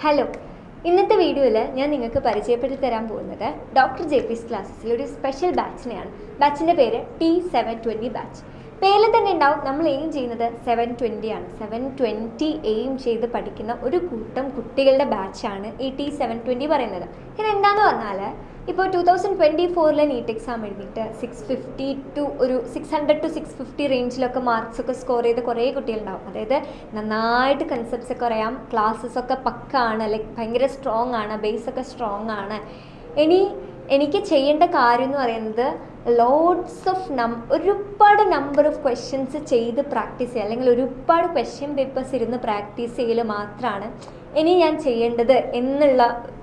Hello, ഇന്നത്തെ വീഡിയോയിൽ ഞാൻ നിങ്ങൾക്ക് പരിചയപ്പെടുത്തി തരാൻ പോകുന്നത് ഡോക്ടർ ജെ പീസ് ക്ലാസ്സസിൽ ഒരു സ്പെഷ്യൽ ബാച്ചിനെയാണ്. ബാച്ചിൻ്റെ പേര് T720 ബാച്ച്. പേരിൽ തന്നെ ഉണ്ടാവും നമ്മൾ എയിം ചെയ്യുന്നത് 720 ആണ്. 720 എയിം ചെയ്ത് പഠിക്കുന്ന ഒരു കൂട്ടം കുട്ടികളുടെ ബാച്ചാണ് ഈ T720 പറയുന്നത്. ഇത് എന്താണെന്ന് പറഞ്ഞാൽ ഇപ്പോൾ 2024 നീറ്റ് എക്സാം എഴുതിയിട്ട് 650 ടു ഒരു 600 to 650 റേഞ്ചിലൊക്കെ മാർക്സ് ഒക്കെ സ്കോർ ചെയ്ത് കുറേ കുട്ടികളുണ്ടാവും. അതായത് നന്നായിട്ട് കൺസെപ്റ്റ്സ് ഒക്കെ അറിയാം, ക്ലാസ്സസ് ഒക്കെ പക്കാണ്, ലൈക്ക് ഭയങ്കര സ്ട്രോങ് ആണ്, ബേസ് ഒക്കെ സ്ട്രോങ് ആണ്. എനിക്ക് ചെയ്യേണ്ട കാര്യം എന്ന് പറയുന്നത് ഒരുപാട് നമ്പർ ഓഫ് ക്വസ്റ്റ്യൻസ് ചെയ്ത് പ്രാക്ടീസ് ചെയ്യുക, അല്ലെങ്കിൽ ഒരുപാട് ക്വസ്റ്റ്യൻ പേപ്പേഴ്സ് ഇരുന്ന് പ്രാക്ടീസ് ചെയ്യൽ മാത്രമാണ് ഇനി ഞാൻ ചെയ്യേണ്ടത് എന്നുള്ള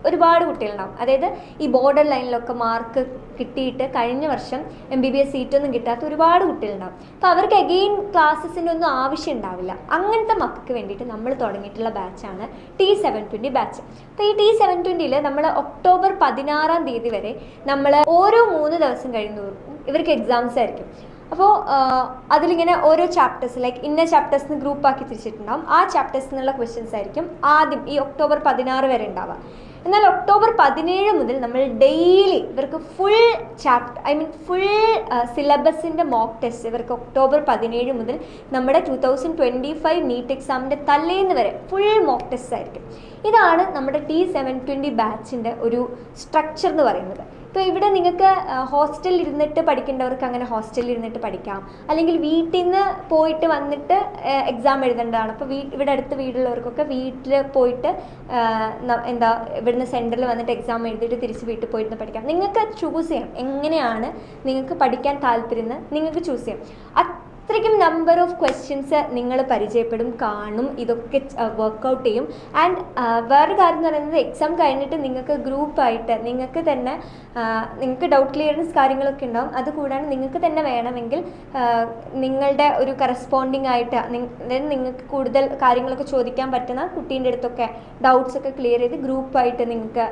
ഒരുപാട് കുട്ടികളുണ്ടാവും. അതായത് ഈ ബോർഡർ ലൈനിലൊക്കെ മാർക്ക് കിട്ടിയിട്ട് കഴിഞ്ഞ വർഷം MBBS സീറ്റൊന്നും കിട്ടാത്ത ഒരുപാട് കുട്ടികളുണ്ടാവും. അപ്പോൾ അവർക്ക് അഗെയിൻ ക്ലാസ്സസിൻ്റെ ഒന്നും ആവശ്യം ഉണ്ടാവില്ല. അങ്ങനത്തെ മക്കൾക്ക് വേണ്ടിയിട്ട് നമ്മൾ തുടങ്ങിയിട്ടുള്ള ബാച്ചാണ് T720 ബാച്ച്. അപ്പോൾ ഈ T720 നമ്മൾ ഒക്ടോബർ 16 വരെ നമ്മൾ ഓരോ 3 ദിവസം കഴിയുന്നവർക്കും ഇവർക്ക് എക്സാംസ് ആയിരിക്കും. അപ്പോൾ അതിലിങ്ങനെ ഓരോ ചാപ്റ്റേഴ്സ്, ലൈക്ക് ഇന്ന ചാപ്റ്റേഴ്സിന് ഗ്രൂപ്പാക്കി തിരിച്ചിട്ടുണ്ടാവും. ആ ചാപ്റ്റേഴ്സിൽ നിന്നുള്ള ക്വസ്റ്റ്യൻസ് ആയിരിക്കും ആദ്യം ഈ ഒക്ടോബർ 16 വരെ ഉണ്ടാവുക. എന്നാൽ ഒക്ടോബർ 17 മുതൽ നമ്മൾ ഡെയിലി ഇവർക്ക് ഫുൾ സിലബസിൻ്റെ മോക്ക് ടെസ്റ്റ് ഇവർക്ക് ഒക്ടോബർ 17 മുതൽ നമ്മുടെ 2025 നീറ്റ് എക്സാമിൻ്റെ തലേന്ന് വരെ ഫുൾ മോക്ക് ടെസ്റ്റ് ആയിരിക്കും. ഇതാണ് നമ്മുടെ T720 ബാച്ചിൻ്റെ ഒരു സ്ട്രക്ചർ എന്ന് പറയുന്നത്. ഇപ്പോൾ ഇവിടെ നിങ്ങൾക്ക് ഹോസ്റ്റലിൽ ഇരുന്നിട്ട് പഠിക്കേണ്ടവർക്ക് അങ്ങനെ ഹോസ്റ്റലിൽ ഇരുന്നിട്ട് പഠിക്കാം, അല്ലെങ്കിൽ വീട്ടിൽ നിന്ന് പോയിട്ട് വന്നിട്ട് എക്സാം എഴുതേണ്ടതാണ്. അപ്പോൾ ഇവിടെ അടുത്ത് വീടുള്ളവർക്കൊക്കെ വീട്ടിൽ പോയിട്ട് ഇവിടുന്ന് സെൻറ്ററിൽ വന്നിട്ട് എക്സാം എഴുതിയിട്ട് തിരിച്ച് വീട്ടിൽ പോയിട്ട് പഠിക്കാം. നിങ്ങൾക്ക് ചൂസ് ചെയ്യാം എങ്ങനെയാണ് നിങ്ങൾക്ക് പഠിക്കാൻ താല്പര്യം എന്ന് നിങ്ങൾക്ക് ചൂസ് ചെയ്യാം. അത്രയ്ക്കും നമ്പർ ഓഫ് ക്വസ്റ്റ്യൻസ് നിങ്ങൾ പരിചയപ്പെടും, കാണും, ഇതൊക്കെ വർക്കൗട്ട് ചെയ്യും. ആൻഡ് വേറൊരു കാര്യം എന്ന് പറയുന്നത്, എക്സാം കഴിഞ്ഞിട്ട് നിങ്ങൾക്ക് ഗ്രൂപ്പായിട്ട് നിങ്ങൾക്ക് ഡൗട്ട് ക്ലിയറൻസ് കാര്യങ്ങളൊക്കെ ഉണ്ടാവും. അതുകൂടാതെ നിങ്ങൾക്ക് തന്നെ വേണമെങ്കിൽ നിങ്ങളുടെ ഒരു കറസ്പോണ്ടിങ് ആയിട്ട് നിങ്ങൾക്ക് കൂടുതൽ കാര്യങ്ങളൊക്കെ ചോദിക്കാൻ പറ്റുന്ന കുട്ടീൻ്റെ അടുത്തൊക്കെ ഡൗട്ട്സ് ഒക്കെ ക്ലിയർ ചെയ്ത് ഗ്രൂപ്പായിട്ട് നിങ്ങൾക്ക്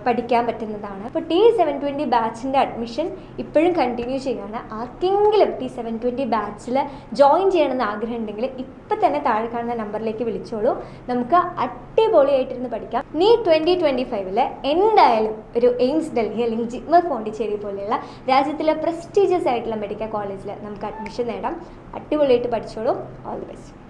പഠിക്കാൻ പറ്റുന്നതാണ്. അപ്പോൾ T720 ബാച്ചിൻ്റെ അഡ്മിഷൻ ഇപ്പോഴും കണ്ടിന്യൂ ചെയ്യുകയാണ്. ആർക്കെങ്കിലും T720 ബാച്ചിൽ ജോയിൻ ചെയ്യണമെന്ന് ആഗ്രഹം ഉണ്ടെങ്കിൽ ഇപ്പം തന്നെ താഴെ കാണുന്ന നമ്പറിലേക്ക് വിളിച്ചോളൂ. നമുക്ക് അടിപൊളിയായിട്ടിരുന്ന് പഠിക്കാം. നീ 2025 എന്തായാലും ഒരു എയിംസ് ഡൽഹി അല്ലെങ്കിൽ ജിപ്മർ പോണ്ടിച്ചേരി പോലെയുള്ള രാജ്യത്തിലെ പ്രസ്റ്റീജിയസ് ആയിട്ടുള്ള മെഡിക്കൽ കോളേജിൽ നമുക്ക് അഡ്മിഷൻ നേടാം. അടിപൊളിയായിട്ട് പഠിച്ചോളൂ. All the best.